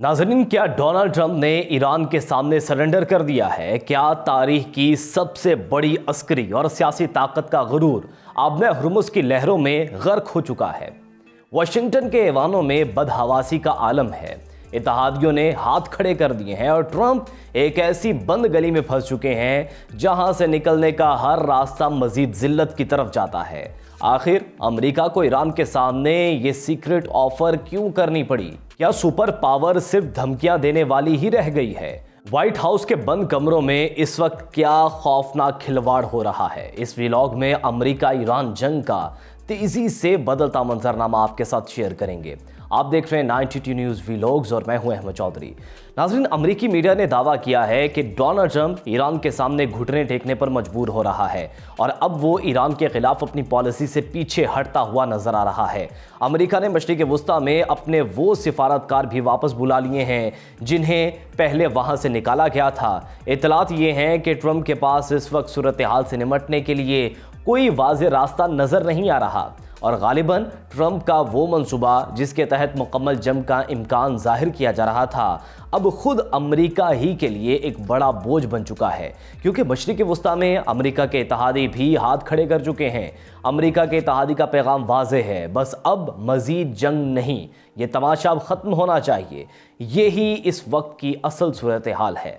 नाज़रीन, क्या Donald Trump ने ईरान के सामने सरेंडर कर दिया है? क्या तारीख की सबसे बड़ी अस्करी और सियासी ताकत का गुरूर आब हुर्मुज़ की लहरों में गर्क हो चुका है? वाशिंगटन के ऐवानों में बदहवासी का आलम है। इत्तेहादियों ने हाथ खड़े कर दिए हैं और ट्रंप एक ऐसी बंद गली में फंस चुके हैं जहां से निकलने का हर रास्ता मजीद जिल्लत की तरफ जाता है। आखिर अमेरिका को ईरान के सामने ये सीक्रेट ऑफर क्यों करनी पड़ी? क्या सुपर पावर सिर्फ धमकियां देने वाली ही रह गई है? व्हाइट हाउस के बंद कमरों में इस वक्त क्या खौफनाक खिलवाड़ हो रहा है? इस व्लॉग में अमेरिका ईरान जंग का तेजी से बदलता मंजरनामा आपके साथ शेयर करेंगे। आप देख रहे हैं 92 न्यूज़ व्लॉग्स और मैं हूं अहमद चौधरी। नाज़रीन, अमेरिकी मीडिया ने दावा किया है कि डोनाल्ड ट्रंप ईरान के सामने घुटने टेकने पर मजबूर हो रहा है और अब वो ईरान के खिलाफ अपनी पॉलिसी से पीछे हटता हुआ नजर आ रहा है। अमेरिका ने मशरिक़ वुस्ता में अपने वो सिफारतकार भी वापस बुला लिए हैं जिन्हें पहले वहां से निकाला गया था। इत्तलात ये हैं कि ट्रंप के पास इस वक्त सूरत हाल से निमटने के लिए कोई वाज़ेह रास्ता नजर नहीं आ रहा और गालिबन ट्रंप का वो मंसूबा जिसके तहत मुकम्मल जंग का इम्कान जाहिर किया जा रहा था अब खुद अमेरिका ही के लिए एक बड़ा बोझ बन चुका है, क्योंकि मशरिक़ वुस्ता में अमेरिका के इत्तेहादी भी हाथ खड़े कर चुके हैं। अमेरिका के इत्तेहादी का पैगाम वाज़ेह है, बस अब मज़ीद जंग नहीं, ये तमाशा अब ख़त्म होना चाहिए। यही इस वक्त की असल सूरत हाल है।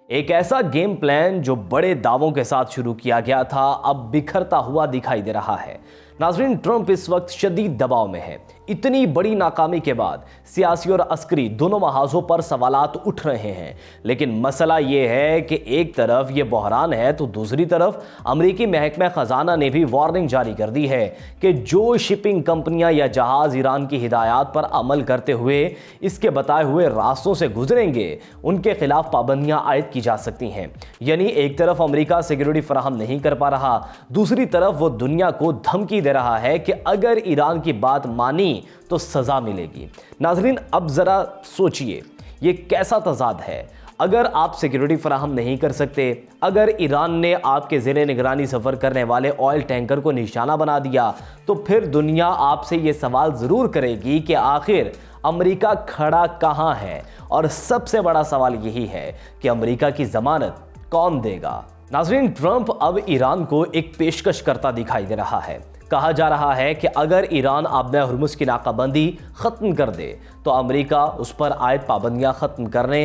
एक ऐसा गेम प्लान जो बड़े दावों के साथ शुरू किया गया था अब बिखरता हुआ दिखाई दे रहा है। नाज़रीन, ट्रंप इस वक्त शदीद दबाव में है। इतनी बड़ी नाकामी के बाद सियासी और अस्करी दोनों महाजों पर सवालात उठ रहे हैं, लेकिन मसला ये है कि एक तरफ ये बहरान है तो दूसरी तरफ अमेरिकी महकमा खजाना ने भी वार्निंग जारी कर दी है कि जो शिपिंग कंपनियां या जहाज ईरान की हिदायत पर अमल करते हुए इसके बताए हुए रास्तों से गुजरेंगे उनके खिलाफ पाबंदियां आयद की जा सकती हैं। यानी एक तरफ अमेरिका सिक्योरिटी फराहम नहीं कर पा रहा, दूसरी तरफ वो दुनिया को धमकी दे रहा है कि अगर ईरान की बात मानी तो सजा मिलेगी। नाज़रीन, अब जरा सोचिए ये कैसा तजाद है। अगर आप सिक्योरिटी फराहम नहीं कर सकते, अगर ईरान ने आपके ज़ेरे निगरानी सफ़र करने वाले ऑयल टैंकर को निशाना बना दिया, तो फिर दुनिया आपसे ये सवाल ज़रूर करेगी कि आखिर अमेरिका खड़ा कहाँ है। और सबसे बड़ा सवाल यही है कि अमेरिका की ज़मानत कौन देगा। नाज़रीन, ट्रंप अब ईरान को एक पेशकश करता दिखाई दे रहा है। कहा जा रहा है कि अगर ईरान आब हुर्मुज़ की नाकाबंदी ख़त्म कर दे तो अमेरिका उस पर आयद पाबंदियाँ ख़त्म करने,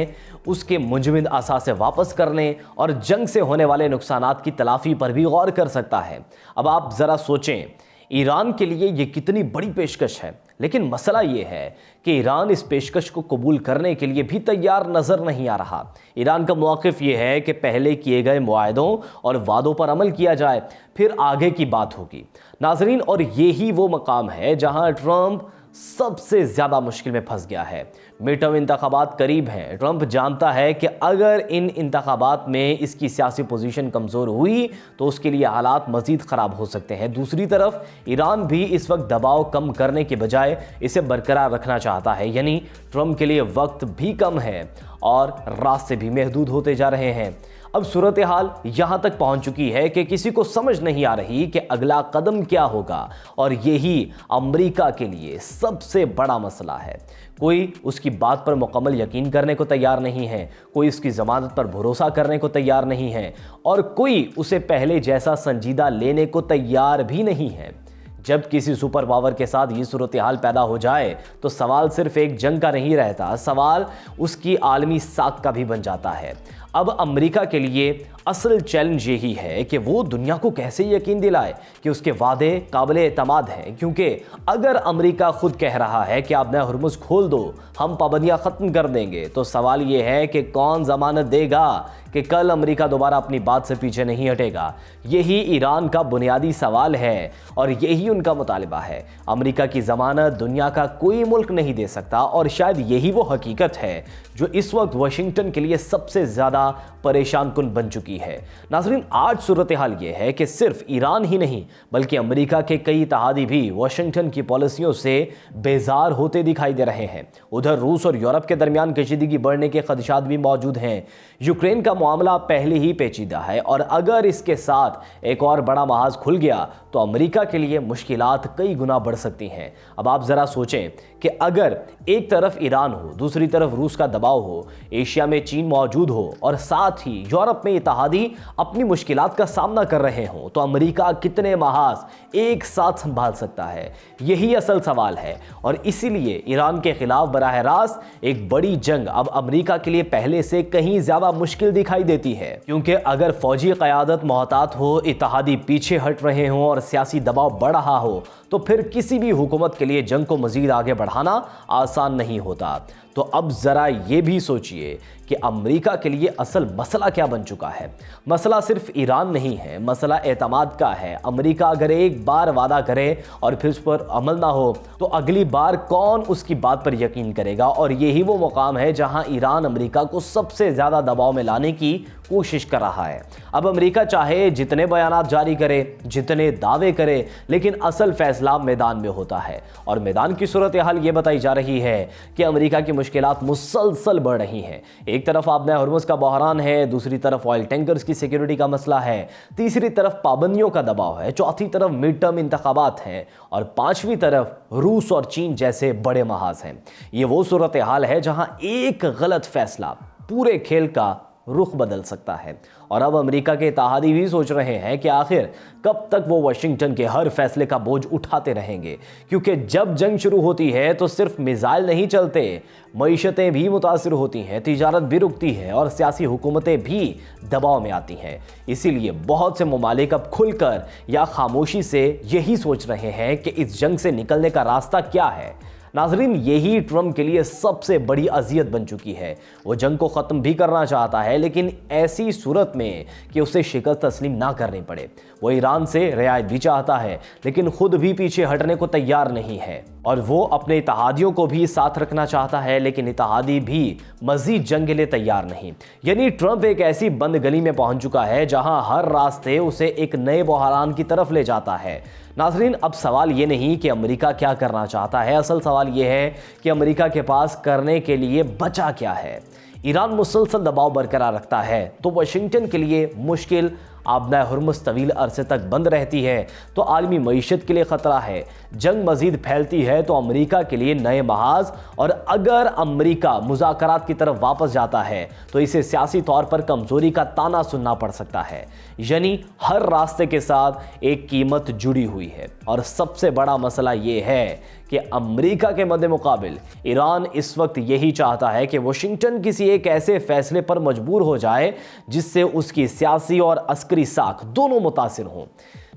उसके मुंजमद असासे वापस करने और जंग से होने वाले नुकसानात की तलाफ़ी पर भी गौर कर सकता है। अब आप ज़रा सोचें, ईरान के लिए ये कितनी बड़ी पेशकश है, लेकिन मसला ये है कि ईरान इस पेशकश को कबूल करने के लिए भी तैयार नज़र नहीं आ रहा। ईरान का मौक़िफ़ ये है कि पहले किए गए मुआहदों और वादों पर अमल किया जाए, फिर आगे की बात होगी। नाज़रीन, और यही वो मकाम है जहां ट्रंप सबसे ज़्यादा मुश्किल में फंस गया है। मिड टर्म इंतखाबात करीब हैं। ट्रंप जानता है कि अगर इन इंतखाबात में इसकी सियासी पोजीशन कमज़ोर हुई तो उसके लिए हालात मज़ीद ख़राब हो सकते हैं। दूसरी तरफ ईरान भी इस वक्त दबाव कम करने के बजाय इसे बरकरार रखना चाहता है, यानी ट्रंप के लिए वक्त भी कम है और रास्ते भी महदूद होते जा रहे हैं। अब सूरत हाल यहाँ तक पहुँच चुकी है कि किसी को समझ नहीं आ रही कि अगला कदम क्या होगा, और यही अमेरिका के लिए सबसे बड़ा मसला है। कोई उसकी बात पर मुकम्मल यकीन करने को तैयार नहीं है, कोई उसकी ज़मानत पर भरोसा करने को तैयार नहीं है और कोई उसे पहले जैसा संजीदा लेने को तैयार भी नहीं है। जब किसी सुपर पावर के साथ ये सूरत हाल पैदा हो जाए तो सवाल सिर्फ एक जंग का नहीं रहता, सवाल उसकी आलमी साख का भी बन जाता है। अब अमेरिका के लिए असल चैलेंज यही है कि वो दुनिया को कैसे यकीन दिलाए कि उसके वादे काबिल एतमाद हैं, क्योंकि अगर अमेरिका खुद कह रहा है कि आप नया हुर्मुज़ खोल दो, हम पाबंदियां ख़त्म कर देंगे, तो सवाल ये है कि कौन ज़मानत देगा कि कल अमेरिका दोबारा अपनी बात से पीछे नहीं हटेगा। यही ईरान का बुनियादी सवाल है और यही उनका मुतालिबा है। अमेरिका की ज़मानत दुनिया का कोई मुल्क नहीं दे सकता और शायद यही वो हकीकत है जो इस वक्त वाशिंगटन के लिए सबसे ज़्यादा परेशान कुन बन चुकी है। नाज़रीन, आज सूरत हाल ये है कि सिर्फ ईरान ही नहीं बल्कि अमेरिका के कई इत्तेहादी भी वाशिंगटन की पॉलिसियों से बेजार होते दिखाई दे रहे हैं। उधर रूस और यूरोप के दरमियान कशीदगी बढ़ने के खदशात भी मौजूद हैं। यूक्रेन का मामला पहले ही पेचीदा है और अगर इसके साथ एक और बड़ा महाज खुल गया तो तो अमेरिका के लिए मुश्किलात कई गुना बढ़ सकती हैं। अब आप ज़रा सोचें कि अगर एक तरफ ईरान हो, दूसरी तरफ रूस का दबाव हो, एशिया में चीन मौजूद हो और साथ ही यूरोप में इत्तेहादी अपनी मुश्किलात का सामना कर रहे हों, तो अमेरिका कितने महाज एक साथ संभाल सकता है? यही असल सवाल है और इसीलिए ईरान के खिलाफ बराह रास्त एक बड़ी जंग अब अमेरिका के लिए पहले से कहीं ज़्यादा मुश्किल दिखाई देती है, क्योंकि अगर फौजी क़यादत मोहतात हो, इत्तेहादी पीछे हट रहे हों और सियासी दबाव बढ़ रहा हो, तो फिर किसी भी हुकूमत के लिए जंग को मज़ीद आगे बढ़ाना आसान नहीं होता। तो अब ज़रा ये भी सोचिए कि अमेरिका के लिए असल मसला क्या बन चुका है। मसला सिर्फ ईरान नहीं है, मसला एतमाद का है। अमेरिका अगर एक बार वादा करे और फिर उस पर अमल ना हो तो अगली बार कौन उसकी बात पर यकीन करेगा? और यही वो मुकाम है जहां ईरान अमेरिका को सबसे ज़्यादा दबाव में लाने की कोशिश कर रहा है। अब अमेरिका चाहे जितने बयानात जारी करे, जितने दावे करे, लेकिन असल फैसला मैदान में होता है और मैदान की सूरत हाल ये बताई जा रही है कि अमेरिका की मुश्किलात मुसलसल बढ़ रही हैं। एक तरफ आबने हुर्मुज का बहरान है, दूसरी तरफ ऑयल टैंकर्स की सिक्योरिटी का मसला है, तीसरी तरफ पाबंदियों का दबाव है, चौथी तरफ मिड टर्म इंतखाबात हैं और पांचवी तरफ रूस और चीन जैसे बड़े महाज हैं। ये वो सूरत हाल है जहां एक गलत फैसला पूरे खेल का रुख बदल सकता है। और अब अमेरिका के इत्तेहादी भी सोच रहे हैं कि आखिर कब तक वो वाशिंगटन के हर फैसले का बोझ उठाते रहेंगे, क्योंकि जब जंग शुरू होती है तो सिर्फ मिसाइल नहीं चलते, मईशतें भी मुतासिर होती हैं, तिजारत भी रुकती है और सियासी हुकूमतें भी दबाव में आती हैं। इसीलिए बहुत से ममालिक अब खुलकर या खामोशी से यही सोच रहे हैं कि इस जंग से निकलने का रास्ता क्या है। नाजरीन, यही ट्रंप के लिए सबसे बड़ी अजियत बन चुकी है। वो जंग को ख़त्म भी करना चाहता है, लेकिन ऐसी सूरत में कि उसे शिकस्त तस्लीम ना करनी पड़े। वो ईरान से रियायत भी चाहता है, लेकिन खुद भी पीछे हटने को तैयार नहीं है। और वो अपने इत्तेहादियों को भी साथ रखना चाहता है, लेकिन इत्तेहादी भी मजीद जंग के लिए तैयार नहीं। यानी ट्रंप एक ऐसी बंद गली में पहुंच चुका है जहां हर रास्ते उसे एक नए बहरान की तरफ ले जाता है। नाजरीन, अब सवाल ये नहीं कि अमेरिका क्या करना चाहता है, असल सवाल ये है कि अमेरिका के पास करने के लिए बचा क्या है। ईरान मुसलसल दबाव बरकरार रखता है तो वाशिंगटन के लिए मुश्किल आबना हुर्मुज तवील अरसे तक बंद रहती है तो आलमी मईशत के लिए ख़तरा है। जंग मज़ीद फैलती है तो अमेरिका के लिए नए महाज, और अगर अमेरिका मुज़ाकरात की तरफ वापस जाता है तो इसे सियासी तौर पर कमज़ोरी का ताना सुनना पड़ सकता है। यानी हर रास्ते के साथ एक कीमत जुड़ी हुई है। और सबसे बड़ा मसला ये है कि अमेरिका के मद्दे मुकाबिल ईरान इस वक्त यही चाहता है कि वाशिंगटन किसी एक ऐसे फैसले पर मजबूर हो जाए जिससे उसकी सियासी और अस्करी साख दोनों मुतासिर हों।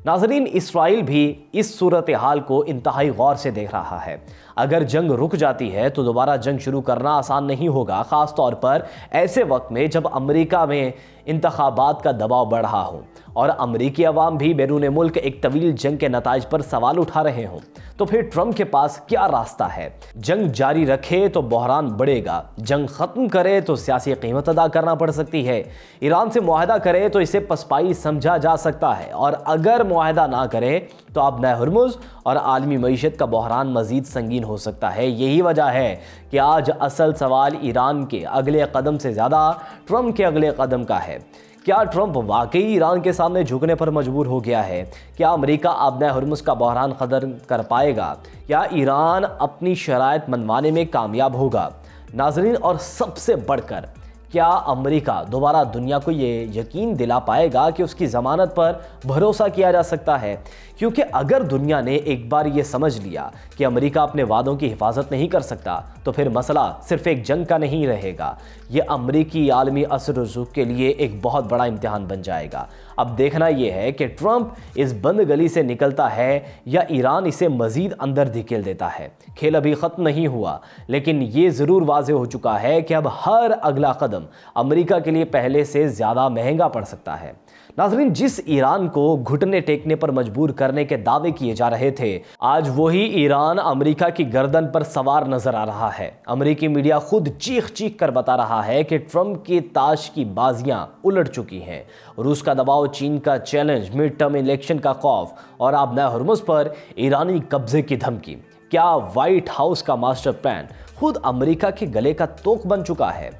नाजरीन, इसराइल भी इस सूरत हाल को इंतहाई गौर से देख रहा है। अगर जंग रुक जाती है तो दोबारा जंग शुरू करना आसान नहीं होगा, ख़ास तौर पर ऐसे वक्त में जब अमेरिका में इंतखाबात का दबाव बढ़ रहा हो और अमेरिकी अवाम भी बैरून मुल्क एक तवील जंग के नताइज पर सवाल उठा रहे हों। तो फिर ट्रंप के पास क्या रास्ता है? जंग जारी रखे तो बहरान बढ़ेगा, जंग ख़त्म करे तो सियासी कीमत अदा करना पड़ सकती है, ईरान से मुआहदा करे तो इसे पसपाई समझा जा सकता है, और अगर मुआहदा ना करे तो आबना हुर्मुज और आलमी मईशत का बहरान मज़ीद संगीन हो सकता है। यही वजह है कि आज असल सवाल ईरान के अगले कदम से ज़्यादा ट्रंप के अगले कदम का है। क्या ट्रंप वाकई ईरान के सामने झुकने पर मजबूर हो गया है? क्या अमेरिका आबना हुर्मुज का बहरान खत्म कर पाएगा? क्या ईरान अपनी शराइत मनवाने में कामयाब होगा? नाजरीन, और सबसे बढ़कर क्या अमेरिका दोबारा दुनिया को ये यकीन दिला पाएगा कि उसकी ज़मानत पर भरोसा किया जा सकता है? क्योंकि अगर दुनिया ने एक बार ये समझ लिया कि अमेरिका अपने वादों की हिफाजत नहीं कर सकता तो फिर मसला सिर्फ एक जंग का नहीं रहेगा, ये अमेरिकी आलमी असर रसूख के लिए एक बहुत बड़ा इम्तिहान बन जाएगा। अब देखना यह है कि ट्रंप इस बंद गली से निकलता है या ईरान इसे मज़ीद अंदर धकेल देता है। खेल अभी ख़त्म नहीं हुआ, लेकिन ये ज़रूर वाज़ेह हो चुका है कि अब हर अगला कदम अमेरिका के लिए पहले से ज़्यादा महंगा पड़ सकता है। नाज़रीन, जिस ईरान को घुटने टेकने पर मजबूर करने के दावे किए जा रहे थे, आज वही ईरान अमेरिका की गर्दन पर सवार नजर आ रहा है। अमेरिकी मीडिया खुद चीख चीख कर बता रहा है कि ट्रंप की ताश की बाजियां उलट चुकी हैं। रूस का दबाव, चीन का चैलेंज, मिड टर्म इलेक्शन का खौफ और आबना हुर्मुज पर ईरानी कब्जे की धमकी। क्या व्हाइट हाउस का मास्टर प्लान खुद अमेरिका के गले का तोक बन चुका है?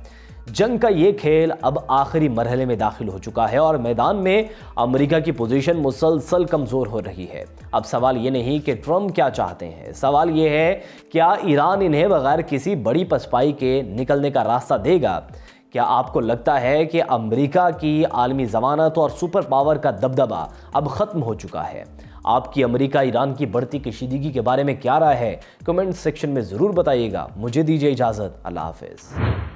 जंग का ये खेल अब आखिरी मरहले में दाखिल हो चुका है और मैदान में अमेरिका की पोजीशन मुसलसल कमज़ोर हो रही है। अब सवाल ये नहीं कि ट्रंप क्या चाहते हैं, सवाल ये है क्या ईरान इन्हें बगैर किसी बड़ी पसपाई के निकलने का रास्ता देगा। क्या आपको लगता है कि अमेरिका की आलमी ज़मानत और सुपर पावर का दबदबा अब ख़त्म हो चुका है? आपकी अमेरिका ईरान की बढ़ती कशीदगी के बारे में क्या राय है? कमेंट सेक्शन में ज़रूर बताइएगा। मुझे दीजिए इजाज़त। अल्लाह हाफ़िज़।